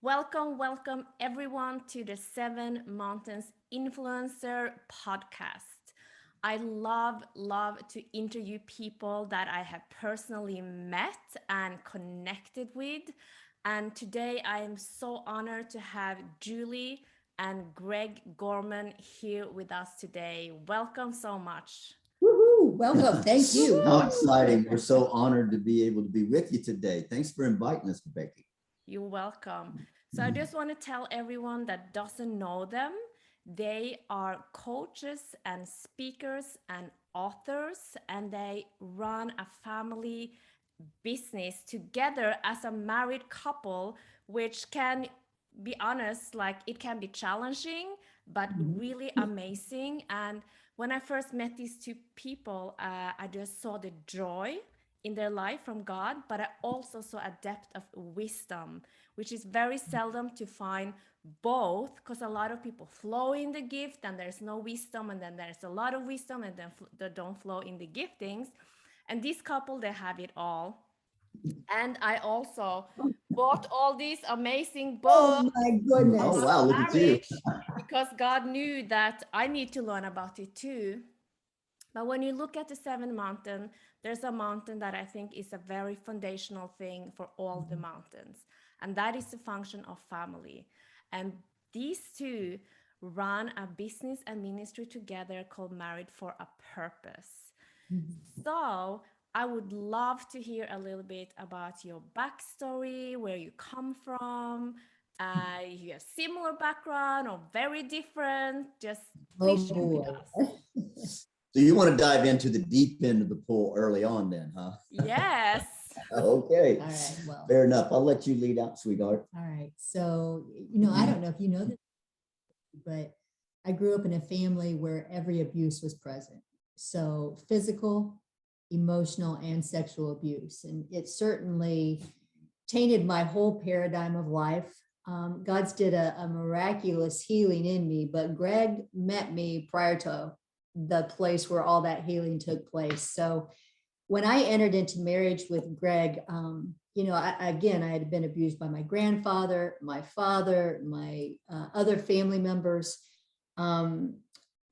Welcome everyone to the Seven Mountains Influencer podcast. I love to interview people that I have personally met and connected with. And today I am so honored to have Julie and Greg Gorman here with us today. Welcome so much. Woohoo! Welcome. Thank you. How exciting. We're so honored to be able to be with you today. Thanks for inviting us, Becky. You're welcome. So I just want to tell everyone that doesn't know them, they are coaches and speakers and authors, and they run a family business together as a married couple, which can be honest, like it can be challenging, but really amazing. And when I first met these two people, I just saw the joy in their life from God, but I also saw a depth of wisdom, which is very seldom to find both, because a lot of people flow in the gift and there's no wisdom, and then there's a lot of wisdom and then they don't flow in the giftings. And this couple, they have it all. And I also bought all these amazing Oh books my goodness. Oh, about wow. Look at you. marriage because God knew that I need to learn about it too. But when you look at the seven mountain, there's a mountain that I think is a very foundational thing for all the mountains, and that is the function of family. And these two run a business and ministry together called Married for a Purpose. So I would love to hear a little bit about your backstory, where you come from. You have similar background or very different. Just Oh please share with boy. us. So you want to dive into the deep end of the pool early on then, huh? Yes. Okay. All right. Well, Fair enough. I'll let you lead out, sweetheart. all right. So, I don't know if you know this, but I grew up in a family where every abuse was present. So physical, emotional, and sexual abuse. And it certainly tainted my whole paradigm of life. God's did a miraculous healing in me, but Greg met me prior to the place where all that healing took place. So when I entered into marriage with Greg, again, I had been abused by my grandfather, my father, my other family members.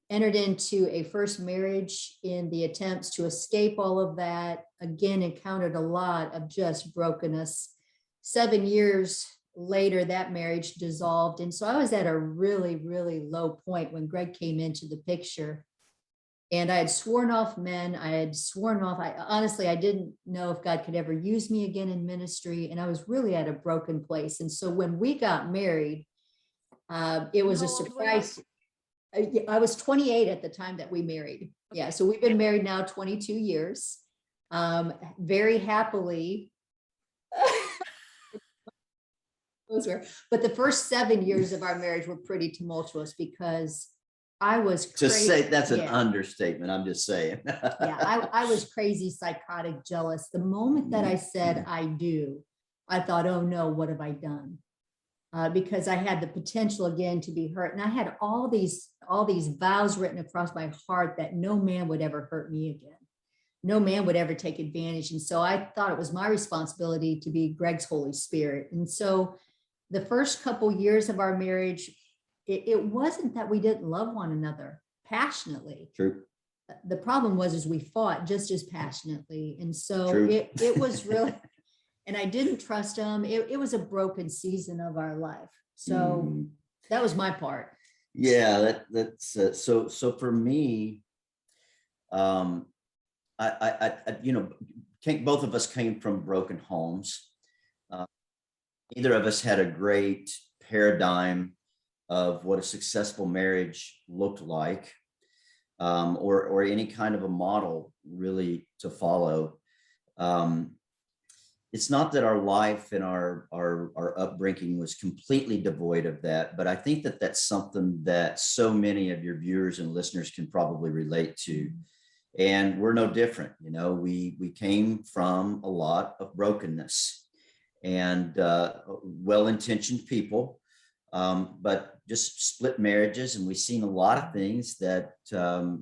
Entered into a first marriage in the attempts to escape all of that. Again, encountered a lot of just brokenness. 7 years later, that marriage dissolved. And so I was at a really, really low point when Greg came into the picture. And I had sworn off men. I didn't know if God could ever use me again in ministry. And I was really at a broken place. And so when we got married, it was a surprise. I was 28 at the time that we married. Yeah. So we've been married now 22 years. Very happily. But the first 7 years of our marriage were pretty tumultuous because I was crazy. Just say that's an understatement. I'm just saying. I was crazy, psychotic, jealous. The moment that I said I do, I thought, oh no, what have I done? Because I had the potential again to be hurt. And I had all these vows written across my heart that no man would ever hurt me again. No man would ever take advantage. And so I thought it was my responsibility to be Greg's Holy Spirit. And so the first couple years of our marriage, it wasn't that we didn't love one another passionately. True. The problem was we fought just as passionately. And so it was really, and I didn't trust him. It was a broken season of our life. So that was my part. Yeah, that's so for me, I both of us came from broken homes. Neither of us had a great paradigm of what a successful marriage looked like, or any kind of a model really to follow. It's not that our life and our upbringing was completely devoid of that, but I think that that's something that so many of your viewers and listeners can probably relate to. And we're no different. We came from a lot of brokenness and well-intentioned people, but just split marriages. And we've seen a lot of things that,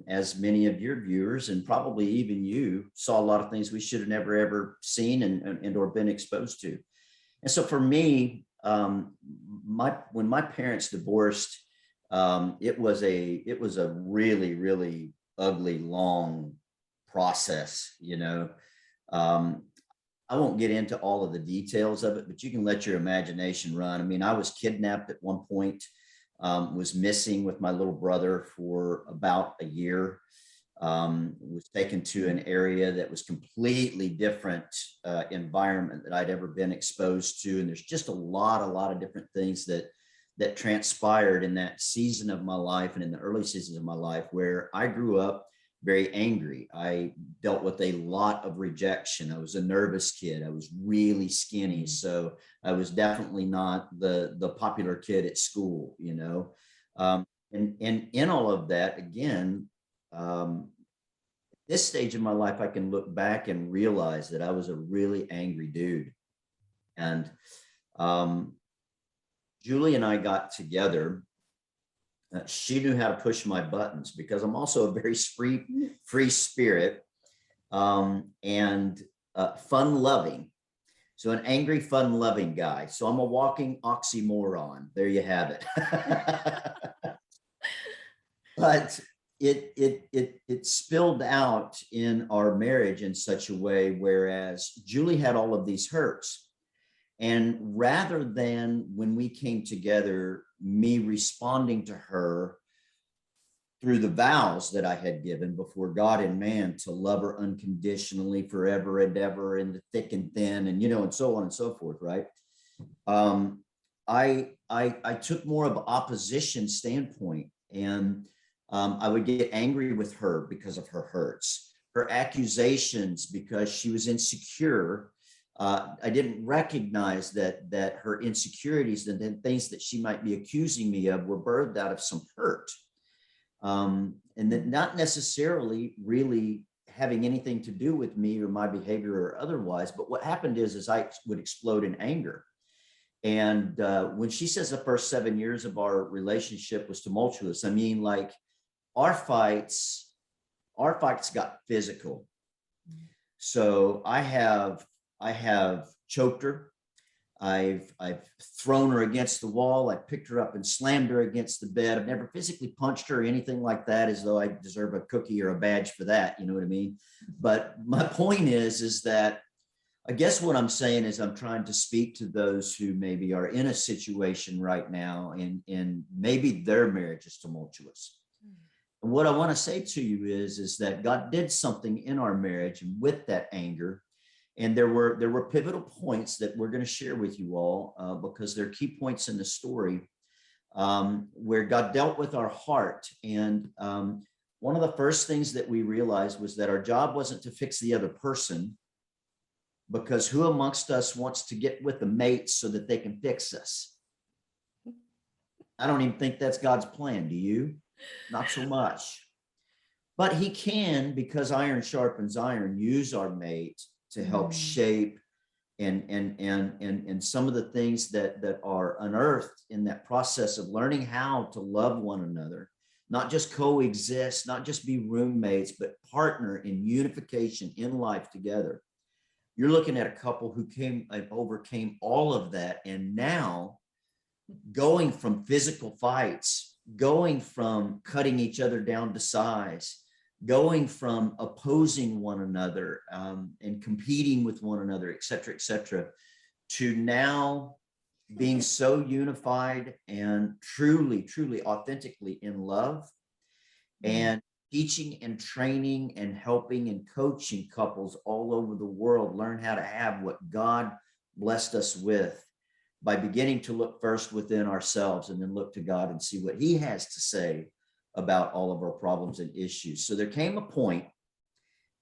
as many of your viewers and probably even you saw a lot of things we should have never, ever seen and or been exposed to. And so for me, when my parents divorced, it was a really, really ugly, long process, you know. I won't get into all of the details of it, but you can let your imagination run. I mean, I was kidnapped at one point, was missing with my little brother for about a year, was taken to an area that was completely different environment that I'd ever been exposed to. And there's just a lot of different things that transpired in that season of my life and in the early seasons of my life where I grew up very angry. I dealt with a lot of rejection. I was a nervous kid. I was really skinny. So I was definitely not the popular kid at school, you know. And in all of that, again, this stage of my life, I can look back and realize that I was a really angry dude. And Julie and I got together. She knew how to push my buttons because I'm also a very free spirit, and fun loving. So an angry, fun loving guy. So I'm a walking oxymoron. There you have it. But it spilled out in our marriage in such a way, whereas Julie had all of these hurts. And rather than when we came together, me responding to her through the vows that I had given before God and man to love her unconditionally forever and ever in the thick and thin, and, you know, and so on and so forth. Right. I took more of an opposition standpoint, and I would get angry with her because of her hurts, her accusations, because she was insecure. I didn't recognize that her insecurities and the things that she might be accusing me of were birthed out of some hurt, and that not necessarily really having anything to do with me or my behavior or otherwise. But what happened is I would explode in anger. And when she says the first 7 years of our relationship was tumultuous, I mean, like, our fights got physical. So I have choked her. I've thrown her against the wall. I picked her up and slammed her against the bed. I've never physically punched her or anything like that, as though I deserve a cookie or a badge for that. You know what I mean? But my point is that I guess what I'm saying is I'm trying to speak to those who maybe are in a situation right now and maybe their marriage is tumultuous. And what I want to say to you is that God did something in our marriage and with that anger. And there were pivotal points that we're going to share with you all, because they're key points in the story, where God dealt with our heart. And one of the first things that we realized was that our job wasn't to fix the other person, because who amongst us wants to get with the mate so that they can fix us? I don't even think that's God's plan. Do you? Not so much. But he can, because iron sharpens iron, use our mate to help shape and some of the things that are unearthed in that process of learning how to love one another, not just coexist, not just be roommates, but partner in unification in life together. You're looking at a couple who came and overcame all of that, and now going from physical fights, going from cutting each other down to size, going from opposing one another, and competing with one another, et cetera, to now being so unified and truly authentically in love, and teaching and training and helping and coaching couples all over the world learn how to have what God blessed us with, by beginning to look first within ourselves and then look to God and see what he has to say about all of our problems and issues. So there came a point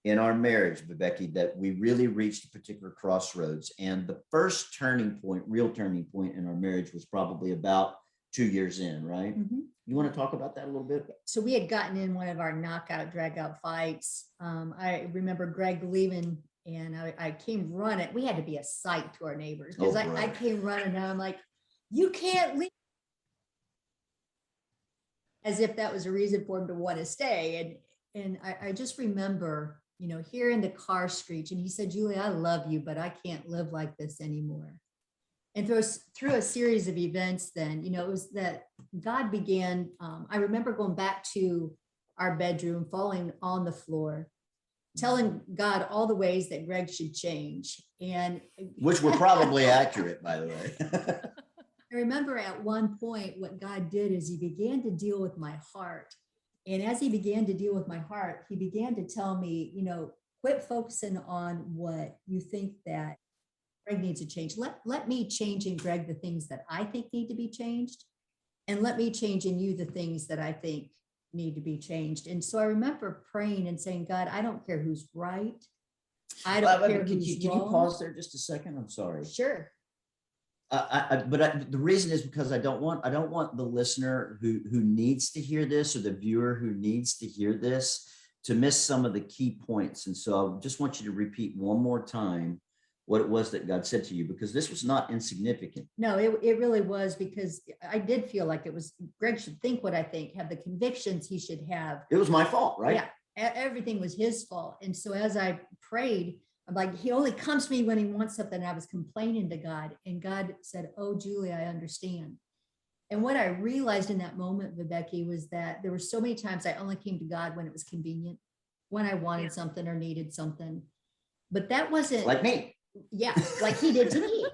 in our marriage, Becky, that we really reached a particular crossroads. And the first turning point, real turning point in our marriage, was probably about 2 years in, right? Mm-hmm. You want to talk about that a little bit? So we had gotten in one of our knockout, drag out fights. I remember Greg leaving, and I came running. We had to be a sight to our neighbors, because I came running, and I'm like, you can't leave. As if that was a reason for him to want to stay. And I just remember, you know, hearing the car screech, and he said, Julie, I love you, but I can't live like this anymore. And through a series of events, then, it was that God began. I remember going back to our bedroom, falling on the floor, telling God all the ways that Greg should change. And which were probably accurate, by the way. I remember at one point what God did is he began to deal with my heart. And as he began to deal with my heart, he began to tell me, quit focusing on what you think that Greg needs to change. Let me change in Greg the things that I think need to be changed. And let me change in you the things that I think need to be changed. And so I remember praying and saying, God, I don't care who's right. I don't care who's wrong. Can you pause there just a second? I'm sorry. Sure. But the reason is because I don't want the listener who needs to hear this, or the viewer who needs to hear this, to miss some of the key points. And so I just want you to repeat one more time what it was that God said to you, because this was not insignificant. No, it really was, because I did feel like it was, Greg should think what I think, have the convictions he should have. It was my fault, right? Yeah, everything was his fault. And so as I prayed, I'm like, he only comes to me when he wants something. I was complaining to God, and God said, oh, Julie, I understand. And what I realized in that moment, Viveki, was that there were so many times I only came to God when it was convenient, when I wanted something or needed something. But that wasn't like me. Yeah, like he did to me.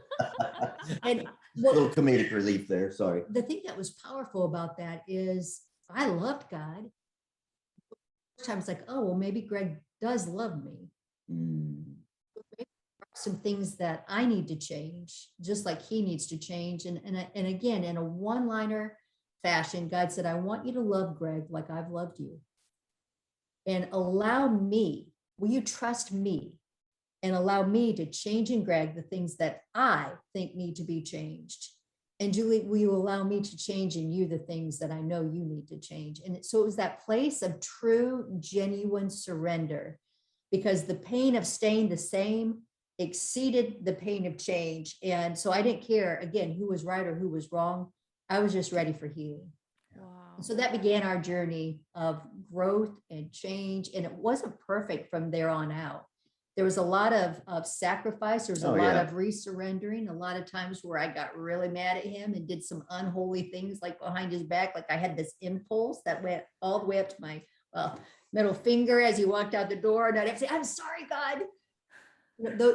And a little comedic relief there. Sorry. The thing that was powerful about that is I loved God. Sometimes like, oh, well, maybe Greg does love me. Some things that I need to change, just like he needs to change. And again, in a one-liner fashion, God said, I want you to love Greg like I've loved you. And allow me, will you trust me? And allow me to change in Greg the things that I think need to be changed. And Julie, will you allow me to change in you the things that I know you need to change? And so it was that place of true, genuine surrender, because the pain of staying the same exceeded the pain of change. And so I didn't care, again, who was right or who was wrong. I was just ready for healing. Wow. And so that began our journey of growth and change. And it wasn't perfect from there on out. There was a lot of sacrifice. There was a lot of resurrendering, a lot of times where I got really mad at him and did some unholy things, like behind his back. Like I had this impulse that went all the way up to my middle finger as he walked out the door. And I'd have to say, I'm sorry, God.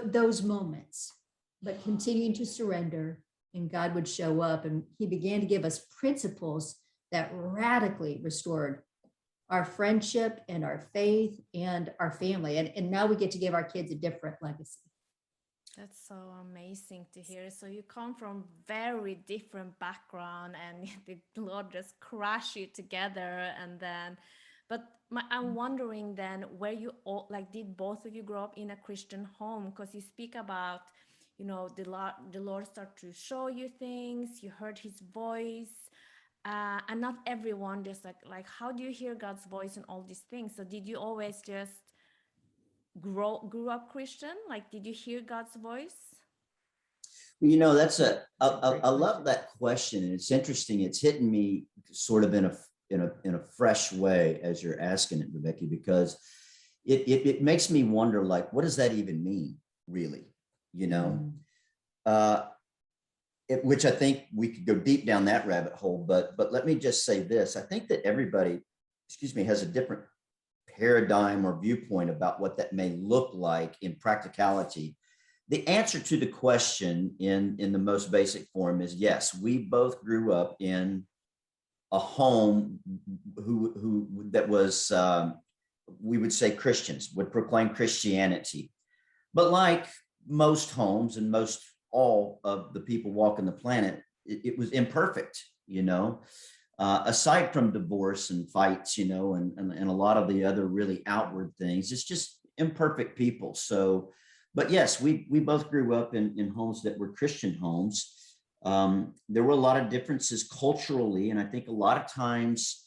Those moments, but continuing to surrender, and God would show up, and he began to give us principles that radically restored our friendship and our faith and our family. And now we get to give our kids a different legacy. That's so amazing to hear. So you come from very different background, and the Lord just crashed you together. And then, but I'm wondering then, where you all, like, did both of you grow up in a Christian home? Because you speak about, the Lord start to show you things, you heard his voice. And not everyone just like how do you hear God's voice and all these things? So did you always just grew up Christian? Like, did you hear God's voice? That's I love that question, and it's interesting. It's hitting me sort of in a fresh way as you're asking it, Viveki, because it makes me wonder, like, what does that even mean, really? Which I think we could go deep down that rabbit hole, but let me just say this. I think that everybody, has a different paradigm or viewpoint about what that may look like in practicality. The answer to the question in the most basic form is yes, we both grew up in a home who that was, we would say Christians, would proclaim Christianity. But like most homes and all of the people walking the planet, it was imperfect, aside from divorce and fights, and a lot of the other really outward things. It's just imperfect people. So, but yes, we both grew up in homes that were Christian homes. There were a lot of differences culturally, and I think a lot of times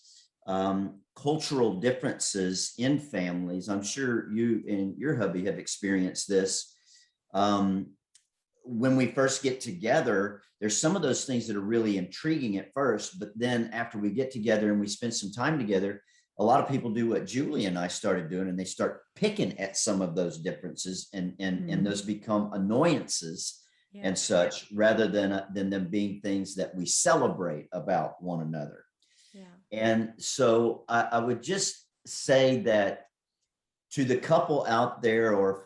cultural differences in families. I'm sure you and your hubby have experienced this. When we first get together, there's some of those things that are really intriguing at first, but then after we get together and we spend some time together, a lot of people do what Julie and I started doing, and they start picking at some of those differences, and those become annoyances Yeah. and such, rather than them being things that we celebrate about one another. Yeah. And so I would just say that to the couple out there, or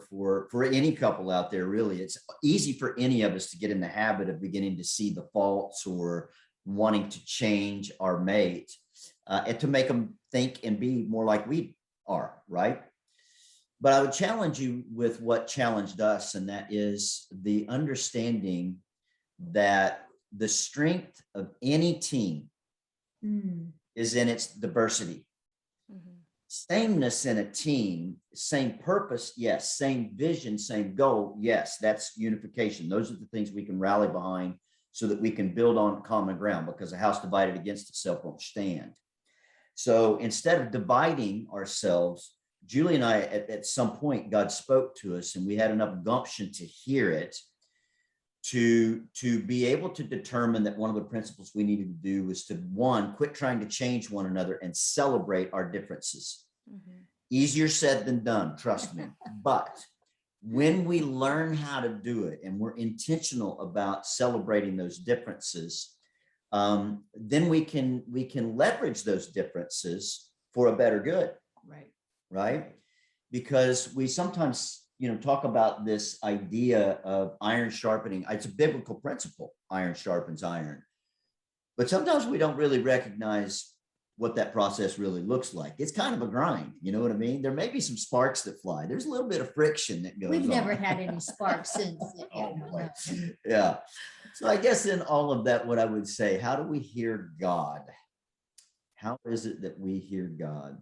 for any couple out there, really, it's easy for any of us to get in the habit of beginning to see the faults or wanting to change our mate, and to make them think and be more like we are, right? But I would challenge you with what challenged us, and that is the understanding that the strength of any team is in its diversity. Mm-hmm. Sameness in a team, same purpose, yes. Same vision, same goal, yes. That's unification. Those are the things we can rally behind so that we can build on common ground, because a house divided against itself won't stand. So instead of dividing ourselves, Julie and I, at some point, God spoke to us, and we had enough gumption to hear it, to be able to determine that one of the principles we needed to do was to, one, quit trying to change one another and celebrate our differences. Mm-hmm. Easier said than done, trust me. But when we learn how to do it and we're intentional about celebrating those differences, then we can leverage those differences for a better good. Right? Because we sometimes, talk about this idea of iron sharpening. It's a biblical principle. Iron sharpens iron. But sometimes we don't really recognize what that process really looks like. It's kind of a grind. You know what I mean? There may be some sparks that fly. There's a little bit of friction that goes on. We've never had any sparks since. Oh, boy. Yeah. So I guess in all of that, what I would say, how do we hear God? How is it that we hear God?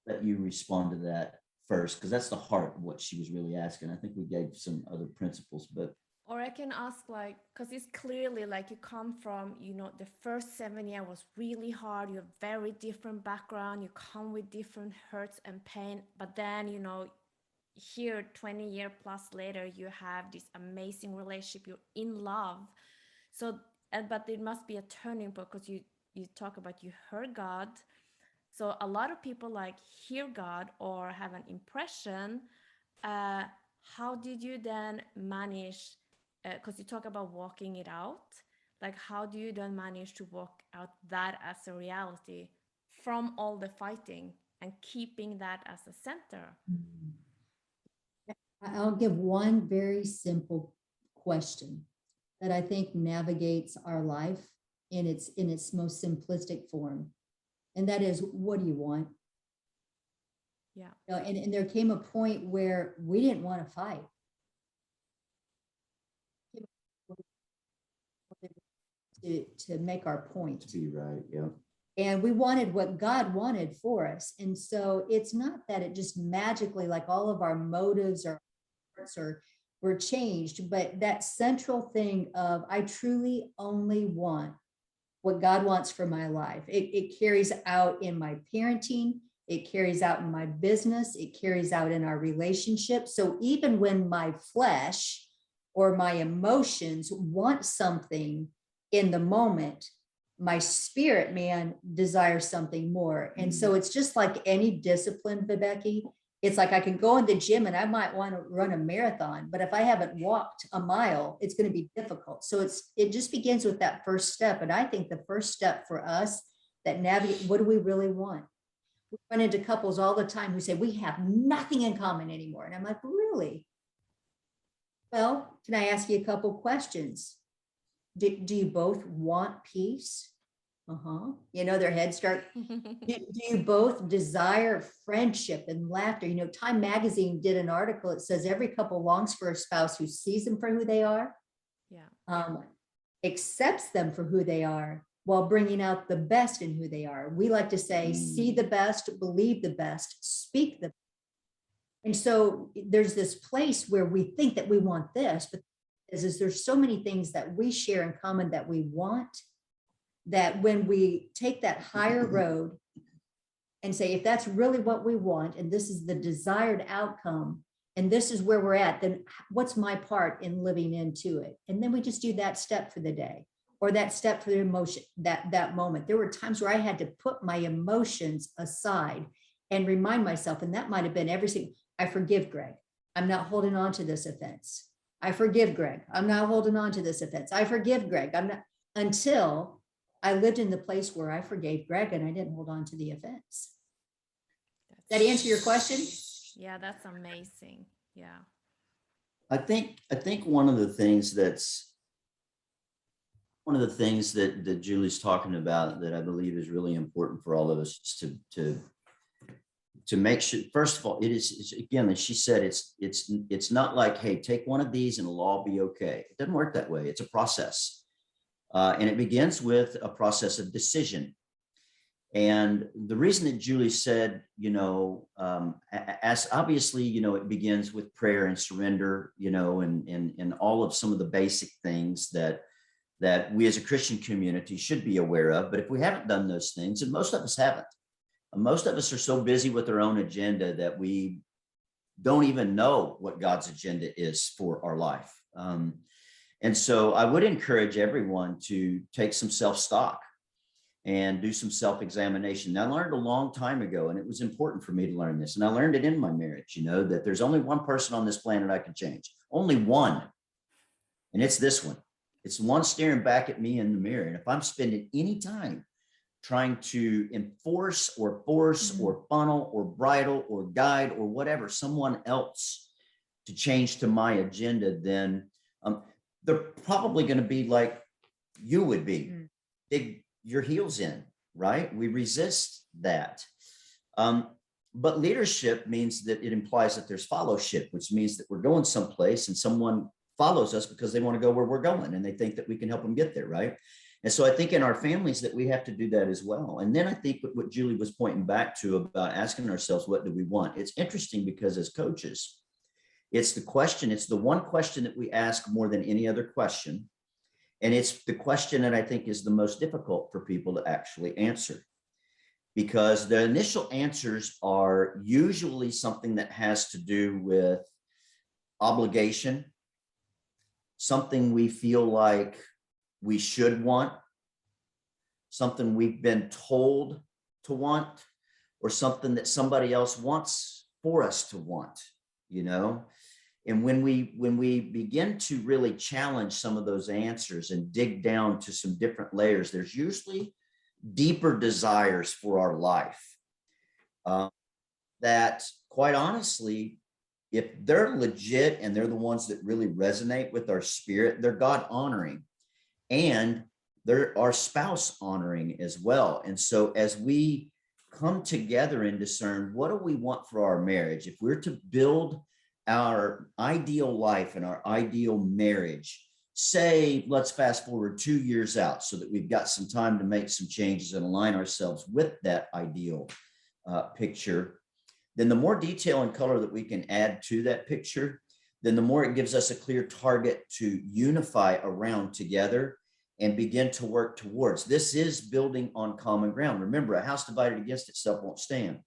Let you respond to that first, because that's the heart of what she was really asking. I think we gave some other principles, but. Or I can ask, because it's clearly you come from, the first 7 years was really hard. You have very different background. You come with different hurts and pain. But then, here 20 years plus later, you have this amazing relationship. You're in love. So, but it must be a turning point, because you talk about you heard God. So a lot of people hear God or have an impression. How did you then manage, because you talk about walking it out, how do you then manage to walk out that as a reality from all the fighting and keeping that as a center? I'll give one very simple question that I think navigates our life in its most simplistic form. And that is, what do you want? Yeah. And there came a point where we didn't want to fight. To make our point. To be right, yeah. And we wanted what God wanted for us. And so it's not that it just magically, all of our motives or hearts were changed, but that central thing of, I truly only want what God wants for my life. It carries out in my parenting. It carries out in my business. It carries out in our relationship. So even when my flesh or my emotions want something in the moment, my spirit man desires something more. And so it's just like any discipline, Viveki. It's I can go in the gym and I might want to run a marathon, but if I haven't walked a mile, it's going to be difficult. So it just begins with that first step. And I think the first step for us that navigate, what do we really want? We run into couples all the time who say, we have nothing in common anymore. And I'm like, really? Well, can I ask you a couple questions? Do you both want peace? Their heads start. Do you both desire friendship and laughter? Time Magazine did an article. It says every couple longs for a spouse who sees them for who they are. Yeah. Accepts them for who they are while bringing out the best in who they are. We like to say, see the best, believe the best, speak the best. And so there's this place where we think that we want this, but there's so many things that we share in common that we want, that when we take that higher road and say, if that's really what we want, and this is the desired outcome, and this is where we're at, then what's my part in living into it? And then we just do that step for the day, or that step for the emotion, that moment. There were times where I had to put my emotions aside and remind myself, and that might have been I forgive Greg. I'm not holding on to this offense. I forgive Greg. I'm not holding on to this offense. I forgive Greg. I'm not, until I lived in the place where I forgave Greg and I didn't hold on to the offense. Does that answer your question? Yeah, that's amazing. Yeah. I think one of the things that Julie's talking about that I believe is really important for all of us is to make sure, first of all, it's again, as she said, it's not like, hey, take one of these and it'll all be okay. It doesn't work that way. It's a process. And it begins with a process of decision. And the reason that Julie said, as obviously, it begins with prayer and surrender, and all of some of the basic things that we as a Christian community should be aware of. But if we haven't done those things, and most of us haven't, most of us are so busy with our own agenda that we don't even know what God's agenda is for our life. And so I would encourage everyone to take some self-stock and do some self-examination. Now, I learned a long time ago, and it was important for me to learn this. And I learned it in my marriage, that there's only one person on this planet I can change. Only one. And it's this one. It's the one staring back at me in the mirror. And if I'm spending any time trying to enforce or force or funnel or bridle or guide or whatever someone else to change to my agenda, then they're probably going to be like you would be. Dig your heels in, right? We resist that. But leadership means that it implies that there's fellowship, which means that we're going someplace and someone follows us because they want to go where we're going and they think that we can help them get there, right? And so I think in our families that we have to do that as well. And then I think what Julie was pointing back to about asking ourselves, what do we want? It's interesting because as coaches, it's the one question that we ask more than any other question. And it's the question that I think is the most difficult for people to actually answer, because the initial answers are usually something that has to do with obligation, something we feel like we should want, something we've been told to want, or something that somebody else wants for us to want, And when we begin to really challenge some of those answers and dig down to some different layers, there's usually deeper desires for our life that, quite honestly, if they're legit and they're the ones that really resonate with our spirit, they're God honoring and they're our spouse honoring as well. And so as we come together and discern, what do we want for our marriage? If we're to build our ideal life and our ideal marriage, say, let's fast forward 2 years out so that we've got some time to make some changes and align ourselves with that ideal picture, then the more detail and color that we can add to that picture, then the more it gives us a clear target to unify around together and begin to work towards. This is building on common ground. Remember, a house divided against itself won't stand.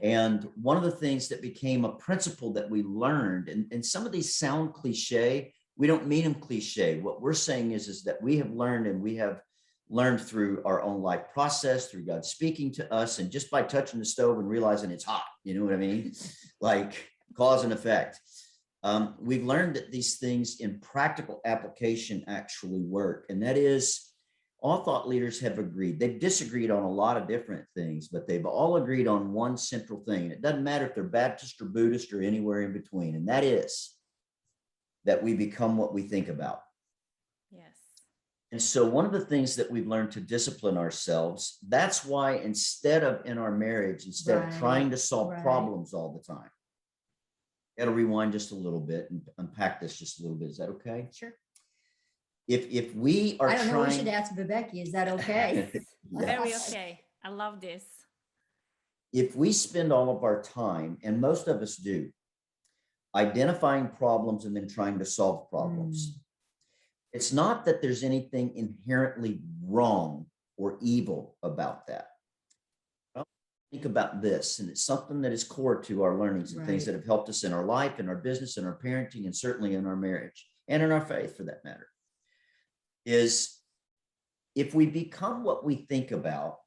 And one of the things that became a principle that we learned, and some of these sound cliche, we don't mean them cliche. What we're saying is that we have learned, and we have learned through our own life process, through God speaking to us, and just by touching the stove and realizing it's hot, you know what I mean? Like cause and effect. We've learned that these things in practical application actually work. And that is, all thought leaders have agreed. They've disagreed on a lot of different things, but they've all agreed on one central thing. It doesn't matter if they're Baptist or Buddhist or anywhere in between. And that is that we become what we think about. Yes. And so one of the things that we've learned to discipline ourselves, that's why instead of trying to solve problems all the time, got to rewind just a little bit and unpack this just a little bit. Is that okay? Sure. If we are I don't know, we should trying, ask Viveki, is that okay? Very okay. I love this. if we spend all of our time, and most of us do, identifying problems and then trying to solve problems, it's not that there's anything inherently wrong or evil about that. Think about this, and it's something that is core to our learnings and things that have helped us in our life, in our business, in our parenting, and certainly in our marriage and in our faith for that matter, is if we become what we think about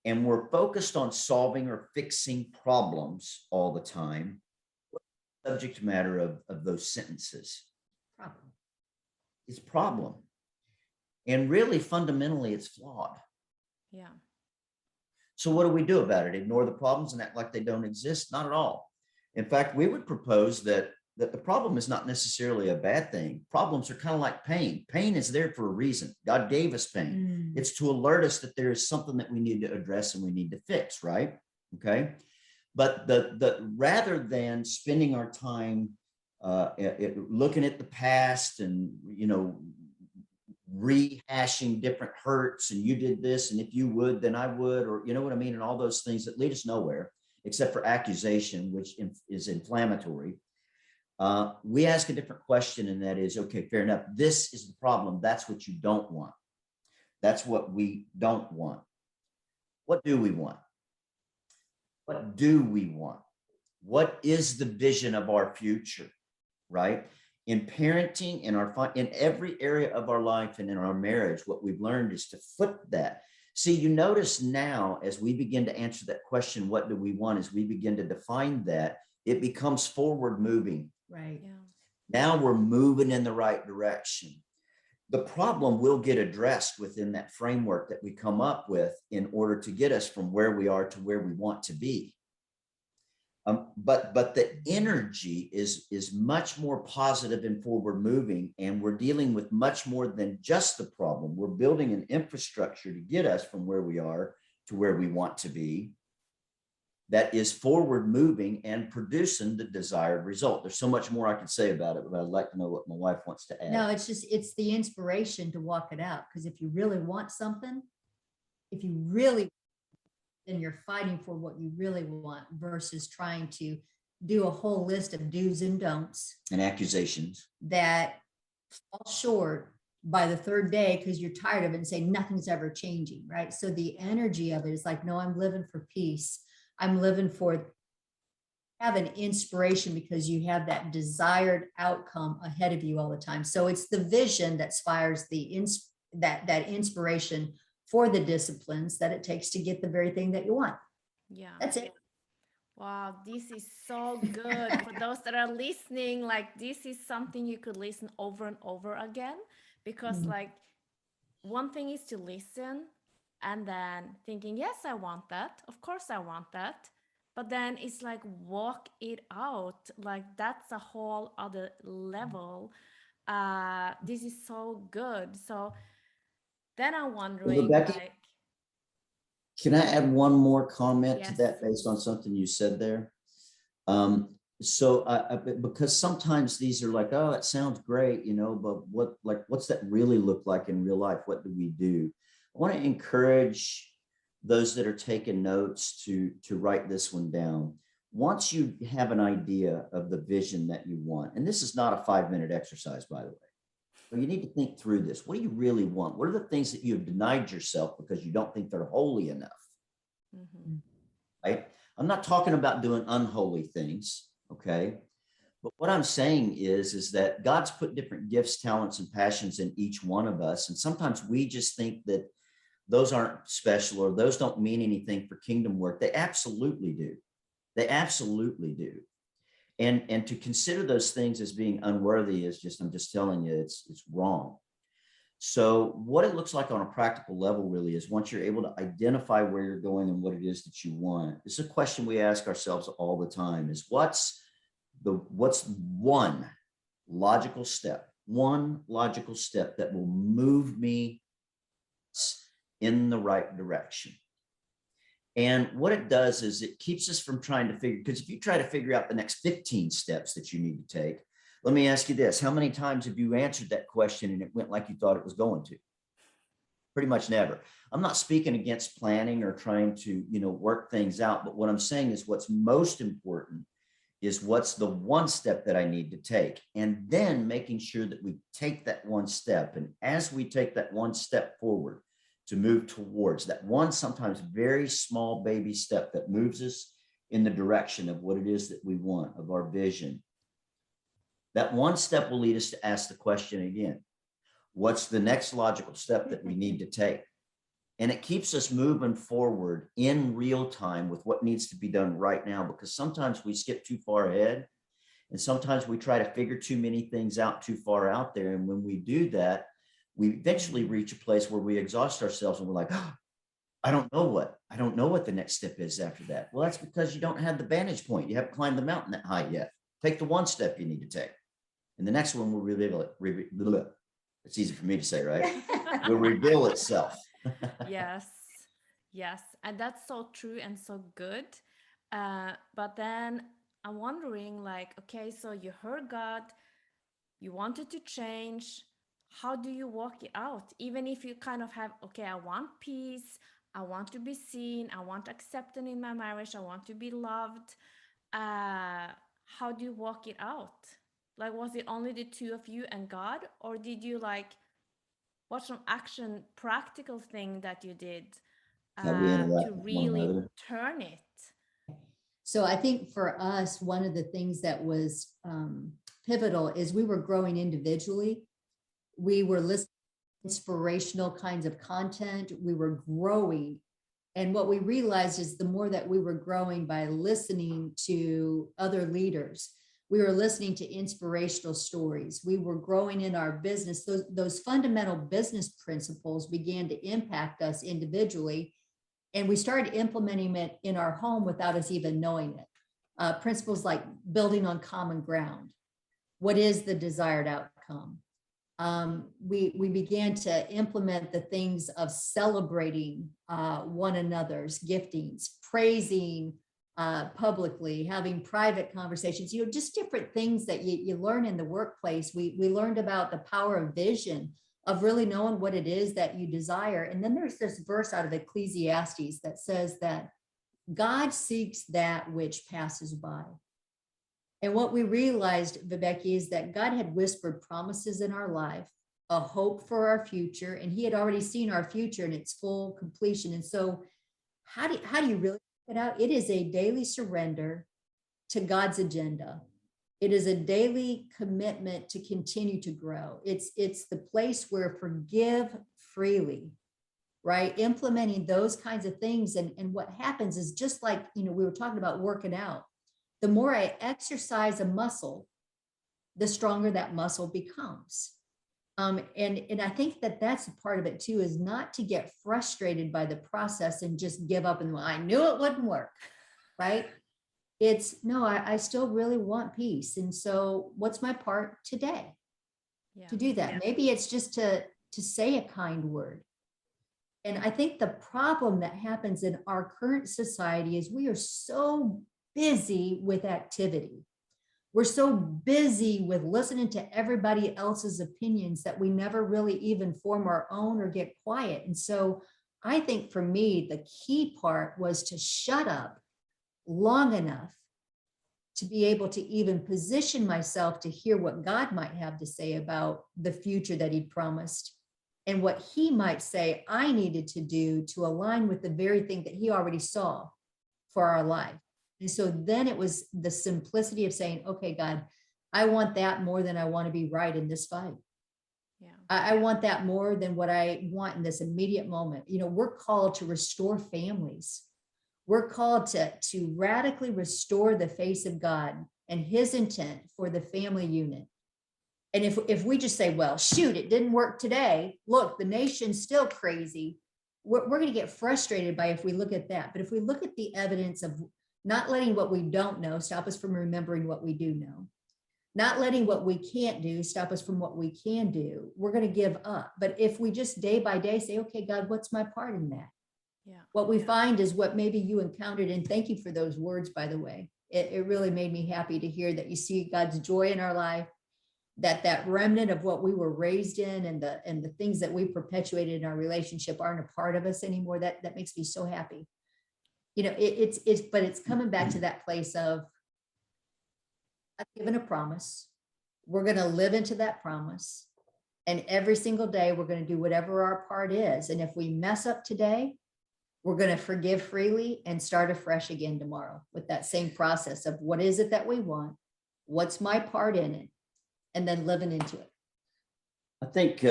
and we're focused on solving or fixing problems all the time, what's the subject matter of those sentences? Problem. It's a problem. And really, fundamentally, it's flawed. Yeah. So what do we do about it? Ignore the problems and act like they don't exist? Not at all. In fact, we would propose that the problem is not necessarily a bad thing. Problems are kind of like pain. Pain is there for a reason. God gave us pain. It's to alert us that there is something that we need to address and we need to fix, right? Okay. But rather than spending our time looking at the past and, rehashing different hurts, and you did this, and if you would, then I would, or you know what I mean, and all those things that lead us nowhere except for accusation, which is inflammatory. We ask a different question, and that is, okay, fair enough. This is the problem. That's what you don't want. That's what we don't want. What do we want? What do we want? What is the vision of our future, right? In parenting, in every area of our life and in our marriage, what we've learned is to flip that. See, you notice now, as we begin to answer that question, what do we want? As we begin to define that, it becomes forward moving. Right. Yeah. Now we're moving in the right direction. The problem will get addressed within that framework that we come up with in order to get us from where we are to where we want to be. But the energy is much more positive and forward moving, and we're dealing with much more than just the problem. We're building an infrastructure to get us from where we are to where we want to be that is forward moving and producing the desired result. There's so much more I could say about it, but I'd like to know what my wife wants to add. No, it's the inspiration to walk it out. Because if you really want something, then you're fighting for what you really want versus trying to do a whole list of do's and don'ts And accusations that fall short by the third day because you're tired of it and say nothing's ever changing, right? So the energy of it is like, no, I'm living for peace. I'm living for have an inspiration because you have that desired outcome ahead of you all the time. So it's the vision that inspires that inspiration for the disciplines that it takes to get the very thing that you want. Yeah. That's it. Wow, this is so good. For those that are listening, like this is something you could listen over and over again, because like one thing is to listen and then thinking, yes, I want that. Of course I want that. But then it's like walk it out. Like that's a whole other level. This is so good. So then I'm wondering, Becky, like, can I add one more comment to yes. that based on something you said there? Because sometimes these are like, oh, it sounds great, but what's that really look like in real life? What do we do? I want to encourage those that are taking notes to write this one down. Once you have an idea of the vision that you want, and this is not a 5-minute exercise, by the way, but you need to think through this. What do you really want? What are the things that you have denied yourself because you don't think they're holy enough? Mm-hmm. Right? I'm not talking about doing unholy things, okay? But what I'm saying is that God's put different gifts, talents, and passions in each one of us. And sometimes we just think that those aren't special or those don't mean anything for kingdom work. They absolutely do. They absolutely do. And to consider those things as being unworthy is I'm just telling you, it's wrong. So what it looks like on a practical level really is once you're able to identify where you're going and what it is that you want, it's a question we ask ourselves all the time is what's one logical step that will move me in the right direction. And what it does is it keeps us from trying to figure, because if you try to figure out the next 15 steps that you need to take, let me ask you this. How many times have you answered that question and it went like you thought it was going to? Pretty much never. I'm not speaking against planning or trying to, work things out. But what I'm saying is what's most important is what's the one step that I need to take. And then making sure that we take that one step. And as we take that one step forward, to move towards that one, sometimes very small baby step that moves us in the direction of what it is that we want, of our vision. That one step will lead us to ask the question again, what's the next logical step that we need to take? And it keeps us moving forward in real time with what needs to be done right now, because sometimes we skip too far ahead And sometimes we try to figure too many things out too far out there. And when we do that, we eventually reach a place where we exhaust ourselves and we're like, oh, I don't know what the next step is after that. Well, that's because you don't have the vantage point. You haven't climbed the mountain that high yet. Take the one step you need to take. And the next one will reveal it. It's easy for me to say, right? Will reveal itself. Yes, yes, and that's so true and so good. But then I'm wondering, like, okay, so you heard God, you wanted to change. How do you walk it out? Even if you kind of have, okay, I want peace, I want to be seen, I want acceptance in my marriage, I want to be loved. How do you walk it out? Like, was it only the two of you and God, or did you like what's some action practical thing that you did How we interact to with one really another. turn it? So I think for us, one of the things that was pivotal is we were growing individually. We were listening to inspirational kinds of content. We were growing. And what we realized is the more that we were growing by listening to other leaders, we were listening to inspirational stories. We were growing in our business. Those fundamental business principles began to impact us individually. And we started implementing it in our home without us even knowing it. Principles like building on common ground. What is the desired outcome? We began to implement the things of celebrating one another's giftings, praising publicly, having private conversations, just different things that you learn in the workplace. We learned about the power of vision, of really knowing what it is that you desire. And then there's this verse out of Ecclesiastes that says that God seeks that which passes by. And what we realized, Viveki, is that God had whispered promises in our life, a hope for our future, and he had already seen our future in its full completion. And so how do you really get out? It is a daily surrender to God's agenda. It is a daily commitment to continue to grow. It's the place where forgive freely, right? Implementing those kinds of things. And what happens is just like, we were talking about working out. The more I exercise a muscle, the stronger that muscle becomes. And I think that that's a part of it too, is not to get frustrated by the process and just give up and I knew it wouldn't work, right? It's no, I still really want peace. And so what's my part today to do that? Maybe it's just to say a kind word. And I think the problem that happens in our current society is we are so busy with activity. We're so busy with listening to everybody else's opinions that we never really even form our own or get quiet. And so I think for me, the key part was to shut up long enough to be able to even position myself to hear what God might have to say about the future that he'd promised and what he might say I needed to do to align with the very thing that he already saw for our life. And so then it was the simplicity of saying, okay, God, I want that more than I want to be right in this fight. Yeah. I want that more than what I want in this immediate moment. We're called to restore families. We're called to radically restore the face of God and his intent for the family unit. And if we just say, well, shoot, it didn't work today. Look, the nation's still crazy. We're going to get frustrated by if we look at that. But if we look at the evidence of not letting what we don't know stop us from remembering what we do know, not letting what we can't do stop us from what we can do, we're going to give up. But if we just day by day say, okay, God, what's my part in that? Yeah. What we find is what maybe you encountered, and thank you for those words, by the way. It really made me happy to hear that you see God's joy in our life, that remnant of what we were raised in and the things that we perpetuated in our relationship aren't a part of us anymore. That makes me so happy. But it's coming back to that place of I've given a promise. We're going to live into that promise. And every single day, we're going to do whatever our part is. And if we mess up today, we're going to forgive freely and start afresh again tomorrow with that same process of what is it that we want? What's my part in it? And then living into it. I think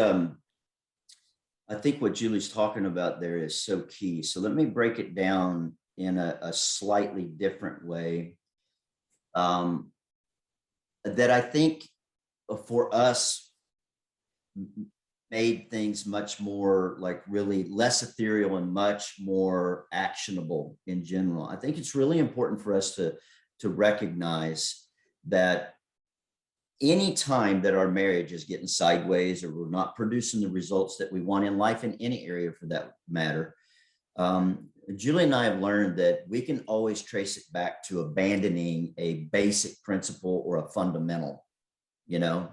what Julie's talking about there is so key. So let me break it down in a slightly different way. that I think for us made things much more like really less ethereal and much more actionable in general. I think it's really important for us to recognize that any time that our marriage is getting sideways or we're not producing the results that we want in life in any area for that matter, Julie and I have learned that we can always trace it back to abandoning a basic principle or a fundamental, you know.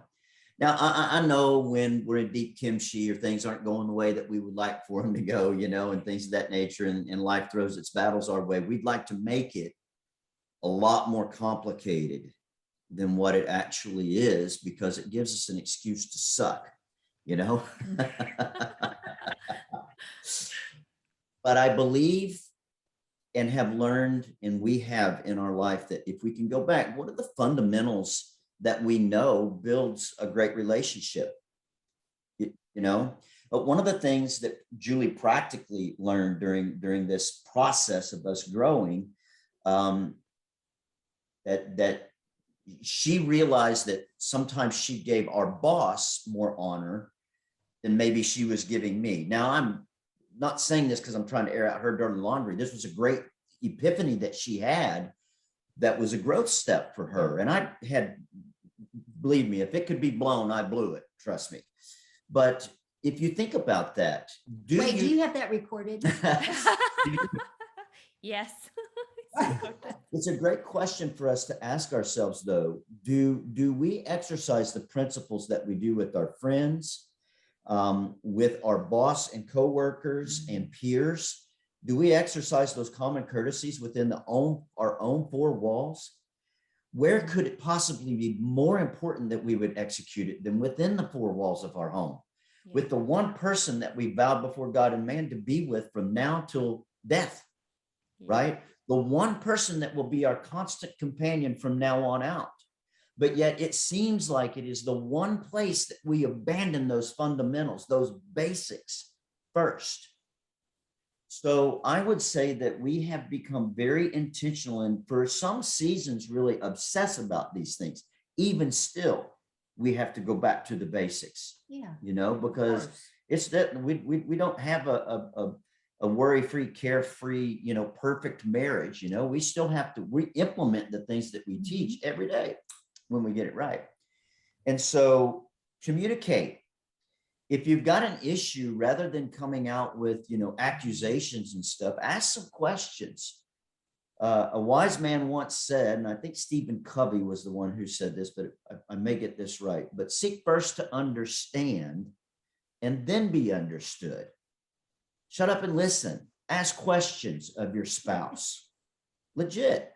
Now, I know when we're in deep kimchi or things aren't going the way that we would like for them to go, you know, and things of that nature, and life throws its battles our way, we'd like to make it a lot more complicated than what it actually is because it gives us an excuse to suck, you know. But I believe and have learned, and we have in our life, that if we can go back, what are the fundamentals that we know builds a great relationship? You know, but one of the things that Julie practically learned during this process of us growing, that she realized that sometimes she gave our boss more honor than maybe she was giving me. Now, I'm not saying this because I'm trying to air out her dirty laundry. This was a great epiphany that she had that was a growth step for her. And I had, believe me, if it could be blown, I blew it, trust me. But if you think about that, do you have that recorded? Yes. It's a great question for us to ask ourselves, though. Do we exercise the principles that we do with our friends, with our boss and coworkers and peers? Do we exercise those common courtesies within our own four walls? Where could it possibly be more important that we would execute it than within the four walls of our home? Yeah. With the one person that we vowed before God and man to be with from now till death, right? The one person that will be our constant companion from now on out. But yet it seems like it is the one place that we abandon those fundamentals, those basics first. So I would say that we have become very intentional and for some seasons really obsess about these things. Even still, we have to go back to the basics. Yeah, you know, because it's that we don't have a worry-free, carefree, you know, perfect marriage. You know, we still have to implement the things that we teach every day when we get it right. And so communicate. If you've got an issue, rather than coming out with, you know, accusations and stuff, ask some questions. A wise man once said, and I think Stephen Covey was the one who said this, but I may get this right, but seek first to understand and then be understood. Shut up and listen. Ask questions of your spouse. Legit.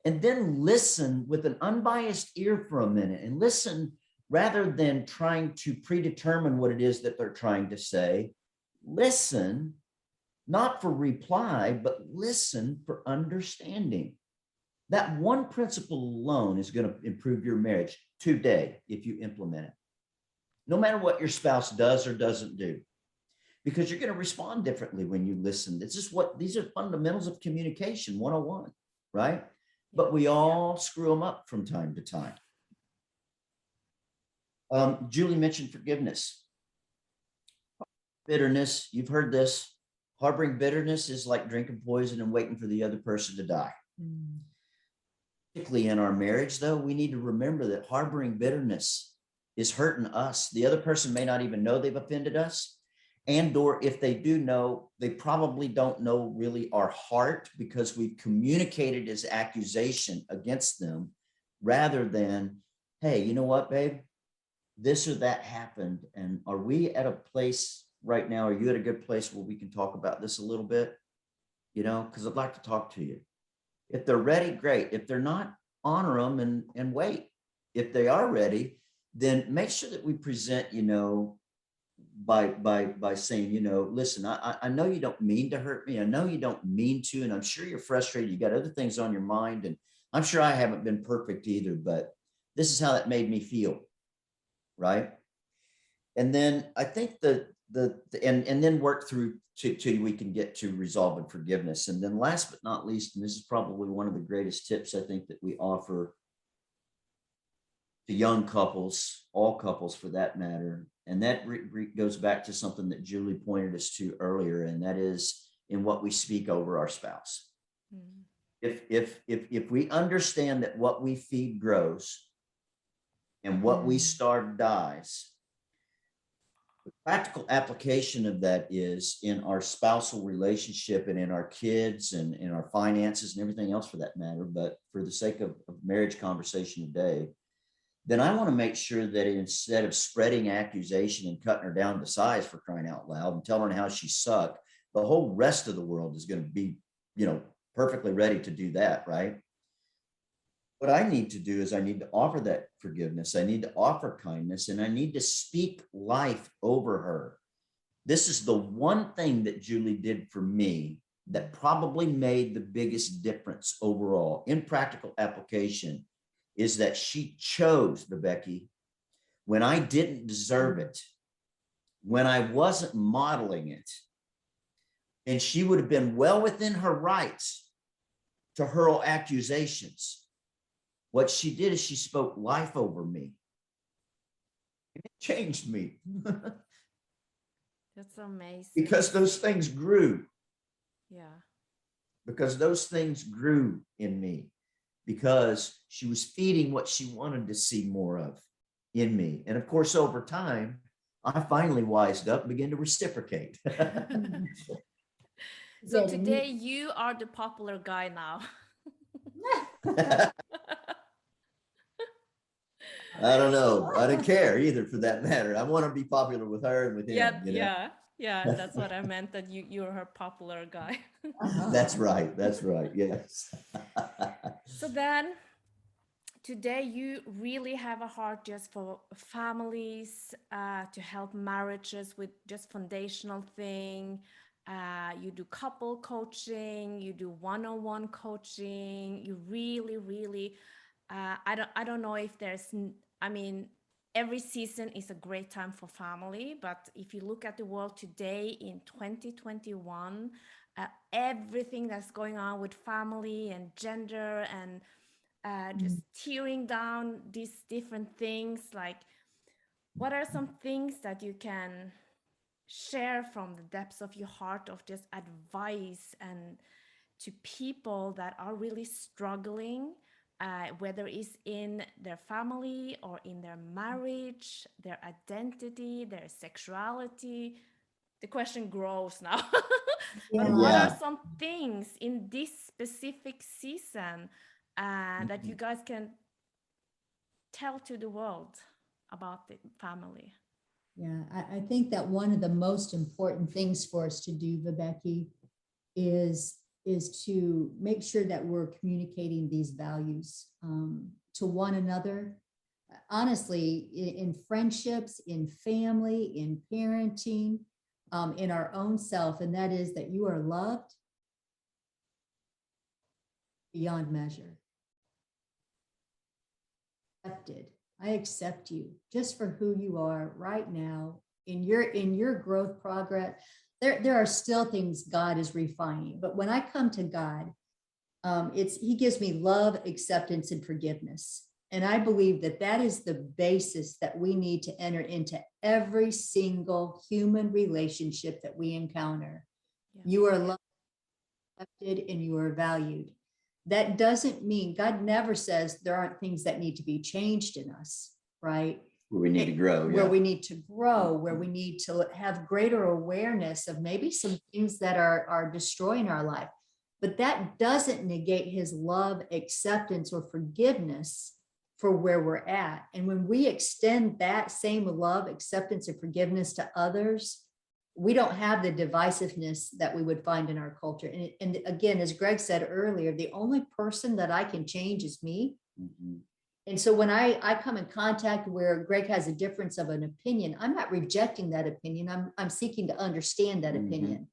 And then listen with an unbiased ear for a minute and listen rather than trying to predetermine what it is that they're trying to say. Listen, not for reply, but listen for understanding. That one principle alone is going to improve your marriage today if you implement it. No matter what your spouse does or doesn't do. Because you're going to respond differently when you listen. These are fundamentals of communication 101, right? But we all screw them up from time to time. Julie mentioned forgiveness. Bitterness, you've heard this. Harboring bitterness is like drinking poison and waiting for the other person to die. Particularly in our marriage, though, we need to remember that harboring bitterness is hurting us. The other person may not even know they've offended us. And or if they do know, they probably don't know really our heart because we've communicated as accusation against them rather than, hey, you know what, babe? This or that happened. And are we at a place right now? Are you at a good place where we can talk about this a little bit? You know, because I'd like to talk to you. If they're ready, great. If they're not, honor them and wait. If they are ready, then make sure that we present, you know, by saying, you know, listen, I know you don't mean to hurt me. I know you don't mean to, and I'm sure you're frustrated. You got other things on your mind, and I'm sure I haven't been perfect either, but this is how that made me feel, right? And then I think and then work through till we can get to resolve and forgiveness. And then last but not least, and this is probably one of the greatest tips I think that we offer to young couples, all couples for that matter. And that goes back to something that Julie pointed us to earlier, and that is in what we speak over our spouse. Mm. If we understand that what we feed grows and what we starve dies, the practical application of that is in our spousal relationship and in our kids and in our finances and everything else for that matter. But for the sake of marriage conversation today, then I want to make sure that instead of spreading accusation and cutting her down to size, for crying out loud, and telling her how she sucked, the whole rest of the world is going to be, perfectly ready to do that, right? What I need to do is I need to offer that forgiveness. I need to offer kindness, and I need to speak life over her. This is the one thing that Julie did for me that probably made the biggest difference overall in practical application, is that she chose, Becky, when I didn't deserve it, when I wasn't modeling it, and she would have been well within her rights to hurl accusations. What she did is she spoke life over me. It changed me. That's amazing. Because those things grew. Yeah. Because those things grew in me. Because she was feeding what she wanted to see more of in me. And of course, over time, I finally wised up and began to reciprocate. So today you are the popular guy now. I don't know. I don't care either for that matter. I want to be popular with her and with him. Yeah. That's what I meant, that you're her popular guy. That's right. Yes. So then today you really have a heart just for families, to help marriages with just foundational thing. You do couple coaching, you do one-on-one coaching. You really, I don't know if every season is a great time for family, but if you look at the world today in 2021, everything that's going on with family and gender and just tearing down these different things, like what are some things that you can share from the depths of your heart of just advice and to people that are really struggling, whether it's in their family or in their marriage, their identity, their sexuality? The question grows now. But what are some things in this specific season that you guys can tell to the world about the family? Yeah, I think that one of the most important things for us to do, Viveki, is to make sure that we're communicating these values to one another. Honestly, in friendships, in family, in parenting, in our own self, and that is that you are loved beyond measure. Accepted. I accept you just for who you are right now in your growth progress. There are still things God is refining, but when I come to God, He gives me love, acceptance, and forgiveness. And I believe that is the basis that we need to enter into every single human relationship that we encounter. Yeah. You are loved, accepted, and you are valued. That doesn't mean God never says there aren't things that need to be changed in us, right? Where we need to grow. Where we need to grow, where we need to have greater awareness of maybe some things that are destroying our life. But that doesn't negate His love, acceptance, or forgiveness for where we're at. And when we extend that same love, acceptance, and forgiveness to others, we don't have the divisiveness that we would find in our culture. And again, as Greg said earlier, the only person that I can change is me. Mm-hmm. And so when I come in contact where Greg has a difference of an opinion, I'm not rejecting that opinion. I'm seeking to understand that opinion.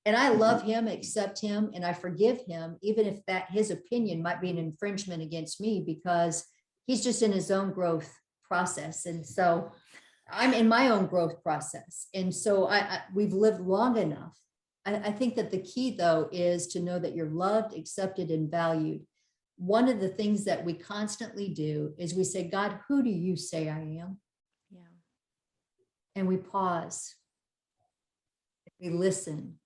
And I love him, accept him, and I forgive him, even if his opinion might be an infringement against me, because he's just in his own growth process. And so I'm in my own growth process. And so we've lived long enough. I think that the key, though, is to know that you're loved, accepted, and valued. one of the things that we constantly do is we say, God, who do you say I am? Yeah. And we pause, we listen.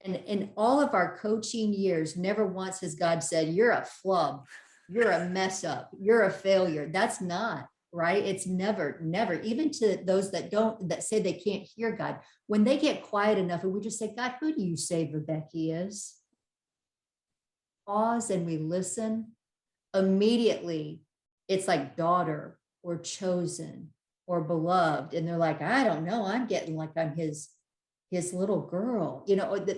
And in all of our coaching years, never once has God said, you're a flub, you're a mess up, you're a failure. That's not right. It's never, even to those that say they can't hear God, when they get quiet enough and we just say, God, who do you say Rebecca is? Pause and we listen. Immediately, it's like daughter or chosen or beloved. And they're like, I don't know. I'm getting like I'm his little girl,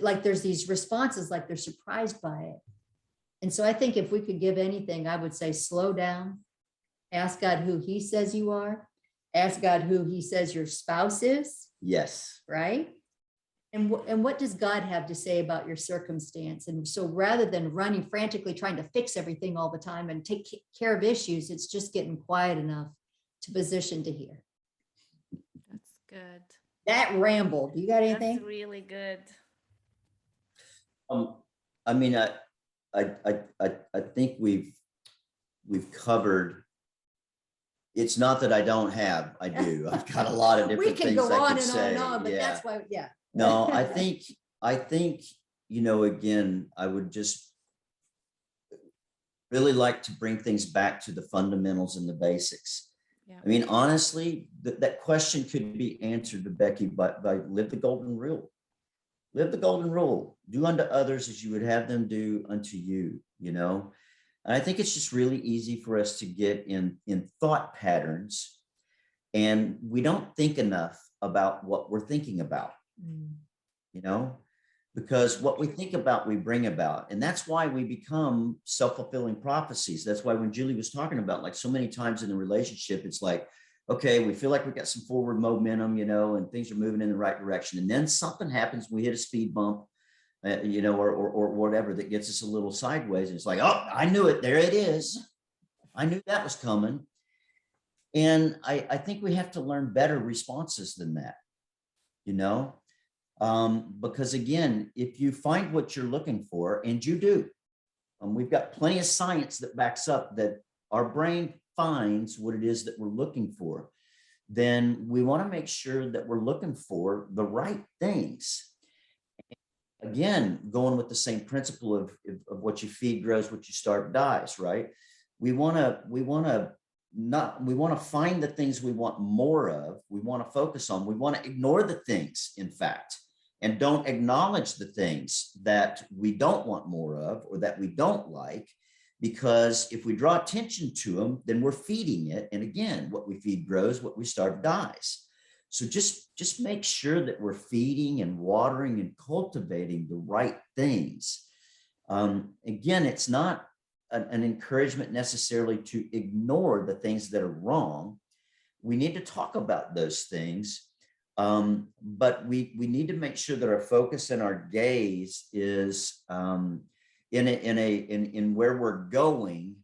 like there's these responses, like they're surprised by it. And so I think if we could give anything, I would say, slow down, ask God who he says you are, ask God who he says your spouse is. Yes. Right. And what does God have to say about your circumstance? And so rather than running frantically, trying to fix everything all the time and take care of issues, it's just getting quiet enough to position to hear. That's good. That rambled. You got anything? That's really good. I mean, I think we've covered. It's not that I don't have, I do. I've got a lot of different things I could say. But that's why, yeah. No, I think, again, I would just really like to bring things back to the fundamentals and the basics. Yeah. I mean, honestly, that question could be answered to Becky by live the golden rule. Live the golden rule. Do unto others as you would have them do unto you, And I think it's just really easy for us to get in thought patterns, and we don't think enough about what we're thinking about. Because what we think about, we bring about. And that's why we become self-fulfilling prophecies. That's why when Julie was talking about, like, so many times in the relationship, it's like, okay, we feel like we got some forward momentum, and things are moving in the right direction. And then something happens, we hit a speed bump, or whatever that gets us a little sideways. And it's like, oh, I knew it. There it is. I knew that was coming. And I think we have to learn better responses than that, because again, if you find what you're looking for, and you do, we've got plenty of science that backs up that our brain finds what it is that we're looking for, then we want to make sure that we're looking for the right things. Again, going with the same principle of what you feed grows, what you starve dies, right? We want to find the things we want more of. We want to focus on. We want to ignore the things, in fact, and don't acknowledge the things that we don't want more of or that we don't like, because if we draw attention to them, then we're feeding it. And again, what we feed grows, what we starve dies. So just make sure that we're feeding and watering and cultivating the right things. Again, it's not an encouragement necessarily to ignore the things that are wrong. We need to talk about those things, but we need to make sure that our focus and our gaze is in where we're going,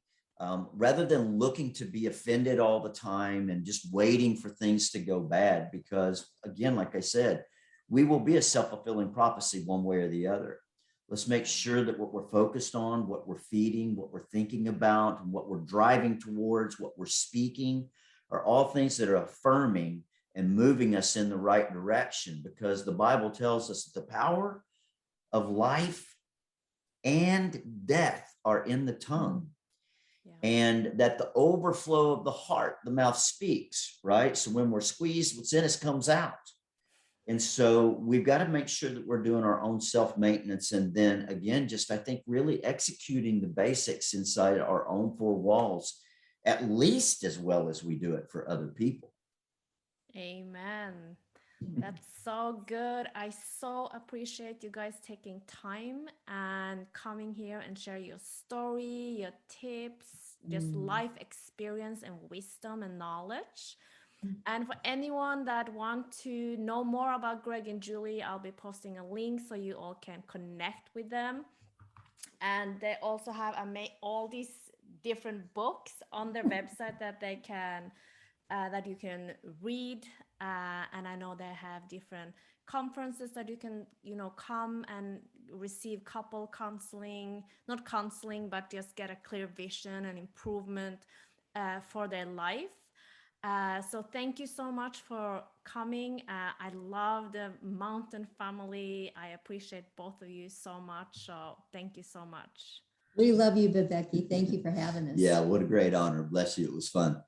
rather than looking to be offended all the time and just waiting for things to go bad. Because again, like I said, we will be a self-fulfilling prophecy one way or the other. Let's make sure that what we're focused on, what we're feeding, what we're thinking about, and what we're driving towards, what we're speaking, are all things that are affirming and moving us in the right direction. Because the Bible tells us that the power of life and death are in the tongue. Yeah. And that the overflow of the heart, the mouth speaks, right? So when we're squeezed, what's in us comes out. And so we've got to make sure that we're doing our own self-maintenance. And then again, just, I think, really executing the basics inside our own four walls, at least as well as we do it for other people. Amen. That's so good. I so appreciate you guys taking time and coming here and share your story, your tips, just life experience and wisdom and knowledge. And for anyone that want to know more about Greg and Julie, I'll be posting a link so you all can connect with them. And they also have all these different books on their website that they can that you can read And I know they have different conferences that you can, come and receive couple counseling, not counseling, but just get a clear vision and improvement for their life. So thank you so much for coming. I love the Mountain family. I appreciate both of you so much. So thank you so much. We love you, Viveki. Thank you for having us. Yeah, what a great honor. Bless you. It was fun.